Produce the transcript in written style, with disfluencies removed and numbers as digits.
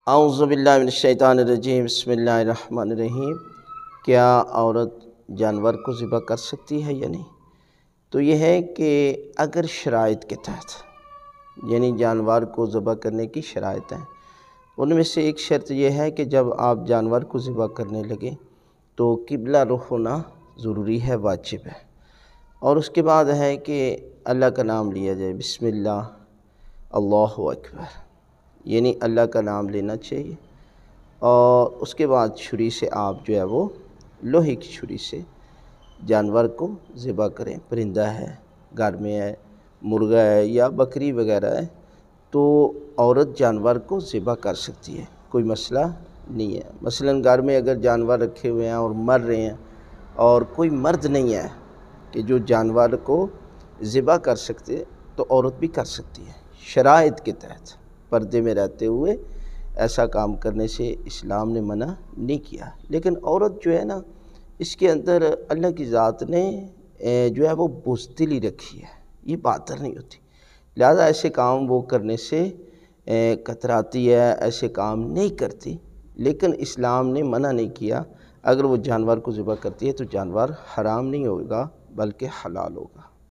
اعوذ باللہ من الشیطان الرجیم، بسم اللہ الرحمن الرحیم۔ کیا عورت جانور کو ذبح کر سکتی ہے یا نہیں؟ تو یہ ہے کہ اگر شرائط کے تحت، یعنی جانور کو ذبح کرنے کی شرائط ہیں، ان میں سے ایک شرط یہ ہے کہ جب آپ جانور کو ذبح کرنے لگیں تو قبلہ رخ ہونا ضروری ہے، واجب ہے، اور اس کے بعد ہے کہ اللہ کا نام لیا جائے، بسم اللہ اللہ اکبر، یعنی اللہ کا نام لینا چاہیے، اور اس کے بعد چھری سے آپ جو ہے وہ لوہے کی چھری سے جانور کو ذبح کریں۔ پرندہ ہے، گھر میں ہے، مرغا ہے یا بکری وغیرہ ہے، تو عورت جانور کو ذبح کر سکتی ہے، کوئی مسئلہ نہیں ہے۔ مثلاً گھر میں اگر جانور رکھے ہوئے ہیں اور مر رہے ہیں اور کوئی مرد نہیں ہے کہ جو جانور کو ذبح کر سکتے، تو عورت بھی کر سکتی ہے شرائط کے تحت، پردے میں رہتے ہوئے ایسا کام کرنے سے اسلام نے منع نہیں کیا۔ لیکن عورت جو ہے نا، اس کے اندر اللہ کی ذات نے جو ہے وہ بزدلی رکھی ہے، یہ باطل نہیں ہوتی، لہذا ایسے کام وہ کرنے سے کتراتی ہے، ایسے کام نہیں کرتی، لیکن اسلام نے منع نہیں کیا۔ اگر وہ جانور کو ذبح کرتی ہے تو جانور حرام نہیں ہوگا بلکہ حلال ہوگا۔